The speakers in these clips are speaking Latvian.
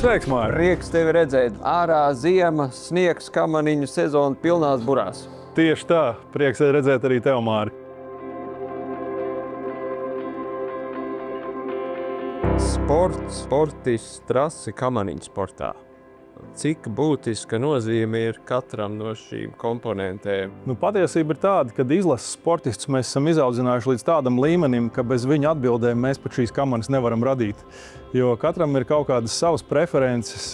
Sveiks, Māri! Prieks tevi redzēt. Ārā ziema, sniegs, kamaniņu sezona pilnās burās. Tieši tā, prieks redzēt arī tev, Māri. Sports, sportists, trasi kamaniņu sportā. Cik būtiska nozīme ir katram no šīm komponentēm? Patiesība ir tāda, ka izlases sportistus mēs esam izaudzinājuši līdz tādam līmenim, ka bez viņa atbildēm mēs pat šīs kamanas nevaram radīt. Jo katram ir kaut kādas savas preferences,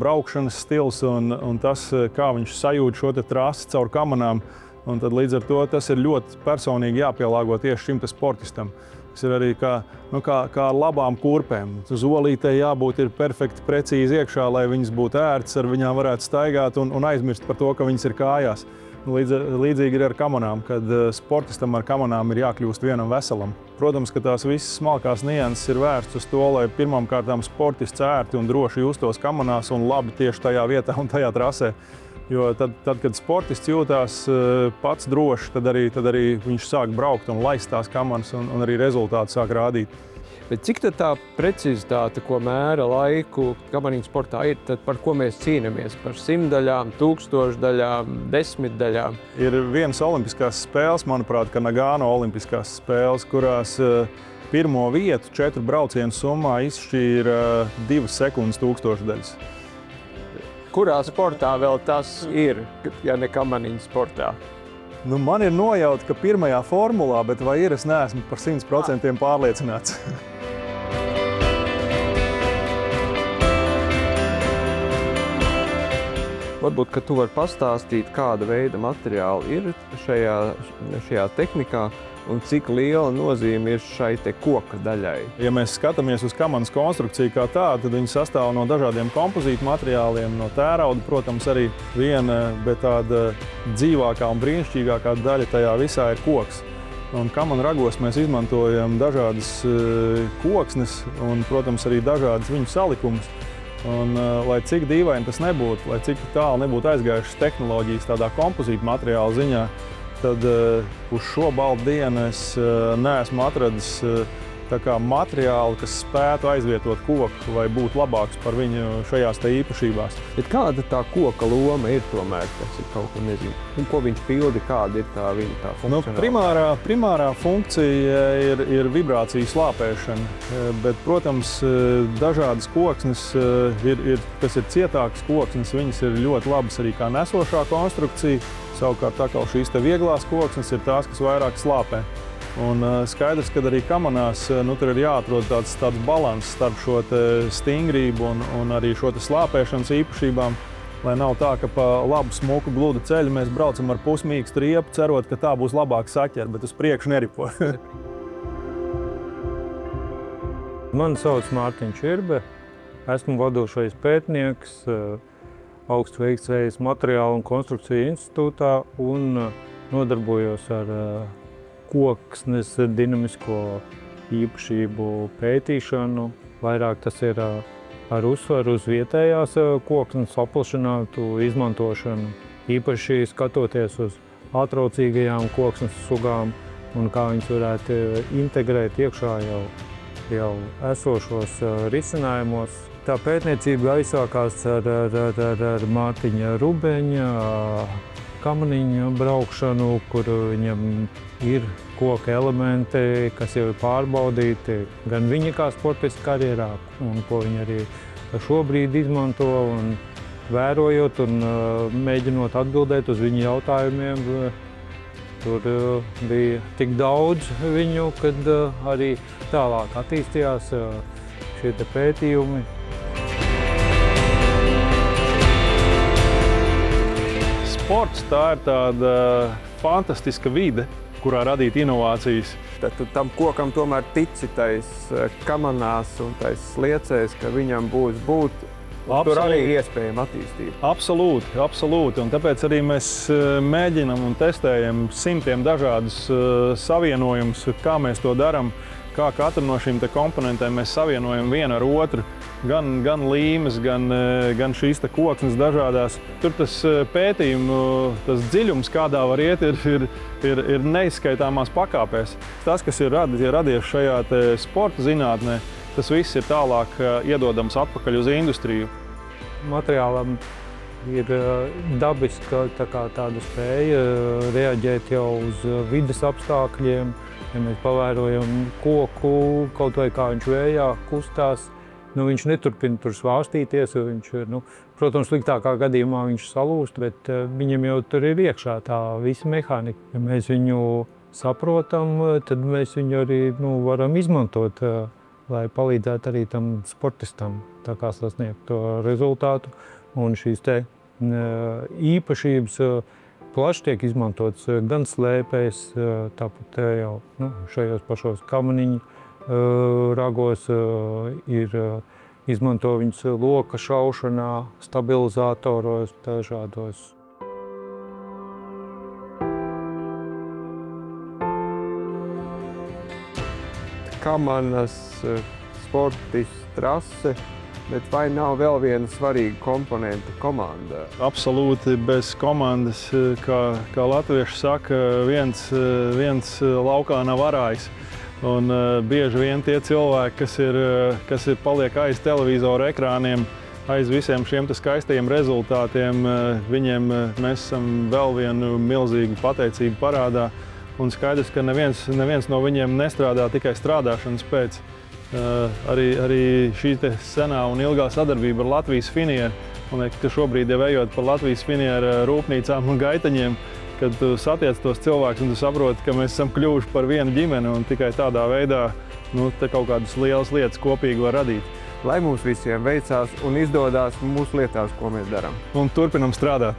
braukšanas stils un tas, kā viņš sajūt šo trasi caur kamanām. Un tad līdz ar to tas ir ļoti personīgi jāpielāgo tieši šim sportistam. Tas ir arī kā ar labām kurpēm. Uz olītei jābūt ir perfekti precīzi iekšā, lai viņas būtu ērtas, ar viņām varētu staigāt un aizmirst par to, ka viņas ir kājās. Līdzīgi ir ar kamanām, kad sportistam ar kamanām ir jākļūst vienam veselam. Protams, ka tās visas smalkās nianses ir vērstas uz to, lai pirmām kārtām sportists ērti un droši justos kamanās un labi tieši tajā vietā un tajā trasē. Jo tad, kad sportists jūtās pats droši, tad arī viņš sāk braukt un laist tās kamanas un arī rezultāti sāk rādīt. Bet cik tad tā precizitāte, ko mēra laiku kamaniņu sportā ir, tad par ko mēs cīnāmies? Par 100 daļām, 1000 daļām, 10 daļām? Ir vienas olimpiskās spēles, manuprāt, Nagano olimpiskās spēles, kurās pirmo vietu 4 braucienu summā izšķīra 2 sekundes 1000 daļas. Kurā sportā vēl tas ir, ja ne kamaniņu sportā? Man ir nojauta, ka pirmajā formulā, bet vai ir, es neesmu par 100% pārliecināts. Varbūt, ka tu vari pastāstīt, kāda veida materiāli ir šajā tehnikā un cik liela nozīme ir šai koka daļai. Ja mēs skatāmies uz kamanas konstrukciju kā tādu, tad viņi sastāv no dažādiem kompozītu materiāliem, no tērauda, protams, arī viena, bet tāda dzīvākā un brīnišķīgākā daļa tajā visā ir koks. Un kamanu ragos mēs izmantojam dažādas koksnes un, protams, arī dažādas viņu salikumus. Un, lai cik dīvaini tas nebūtu, lai cik tālu nebūtu aizgājušas tehnoloģijas tādā kompozītu materiāla ziņā, tad uz šo baltu dienu es neesmu atradis materiālu, kas spētu aizvietot koku vai būt labāks par viņu šajās īpašībās. Bet kāda tā koka loma ir tomēr, kas ir kaut ko nezinu? Un ko viņš pildi, kāda ir tā viņa funkcionāla? Primārā funkcija ir vibrācijas slāpēšana, bet, protams, dažādas koksnes, kas ir cietākas koksnes, viņas ir ļoti labas arī kā nesošā konstrukcija. Savukārt atkal šīs vieglās koksnes ir tās, kas vairāk slāpē. Un skaidrs, ka arī kamanās tur ir jāatrod tāds balanss starp šo stingrību un arī šo slāpēšanas īpašībām, lai nav tā, ka pa labu smuku gludu ceļu mēs braucam ar pusmīkstu riepu, cerot, ka tā būs labāk saķer, bet uz priekšu neripo. Mani sauc Mārtiņš Irbe, esmu vadošais pētnieks Augstu veiktspējas materiālu un konstrukciju institūtā un nodarbojos ar koksnes dinamisko īpašību pētīšanu. Vairāk tas ir ar uzsvaru uz vietējās koksnes paplašinātu izmantošanu, īpaši skatoties uz atraucīgajām koksnes sugām un kā viņas varētu integrēt iekšā jau esošos risinājumos. Tā pētniecība aizsākās ar Mārtiņa Rubeņa kamaniņu braukšanu, kur viņam ir koka elementi, kas jau ir pārbaudīti gan viņa kā sportista karjerā, un ko viņa arī šobrīd izmanto, un vērojot un mēģinot atbildēt uz viņu jautājumiem. Tur bija tik daudz viņu, kad arī tālāk attīstījās šie pētījumi. Sports tā ir tāda fantastiska vide, kurā radīt inovācijas. Tad tu tam kokam tomēr tici tais kamanās un tais sliecēs, ka viņam būs būt. Tur arī iespējama attīstība. Absolūti. Un tāpēc arī mēs mēģinam un testējam simtiem dažādus savienojumus, kā mēs to darām, kā katru no šīm komponentēm mēs savienojam vienu ar otru. Gan līmes, gan šīs koksnes dažādās. Tur tas pētījumu, tas dziļums, kādā var iet, ir neizskaitāmās pakāpēs. Tas, kas ir radies šajā sporta zinātnē, tas viss ir tālāk iedodams atpakaļ uz industriju. Materiālam ir dabiska tāda spēja reaģēt jau uz vides apstākļiem. Ja mēs pavērojam koku, kaut vai kā viņš vējā kustās, viņš neturpina tur svārstīties, viņš, protams, sliktākā gadījumā viņš salūst, bet viņam jau tur ir iekšā tā visa mehānika. Ja mēs viņu saprotam, tad mēs viņu arī varam izmantot, lai palīdzētu arī tam sportistam tā kā sasniegt to rezultātu. Un šīs te īpašības plaši tiek izmantotas gan slēpēs, tāpat jau šajos pašos kamaniņu ragos ir izmanto viņus loka šaušanā, stabilizatoros, dažādos. Kamanas, sportists, trase, bet vai nav vēl viena svarīga komponenta komandā? Absolūti bez komandas, kā latvieši saka, viens laukā nav arājs. Un bieži vien tie cilvēki, kas paliek aiz televizora ekrāniem, aiz visiem šiem skaistajiem rezultātiem, viņiem mēs esam vēl vienu milzīgu pateicību parādā. Un skaidrs, ka neviens no viņiem nestrādā tikai strādāšanas pēc. Arī šī senā un ilgā sadarbība ar Latvijas Finieru. Man liekas, ka šobrīd jau ejot par Latvijas Finieru rūpnīcām un gaitaņiem, kad tu satiec tos cilvēkus un tu saproti, ka mēs esam kļuvuši par vienu ģimeni un tikai tādā veidā te kaut kādas lielas lietas kopīgi var radīt. Lai mums visiem veicās un izdodās mūsu lietās, ko mēs darām. Un turpinam strādāt.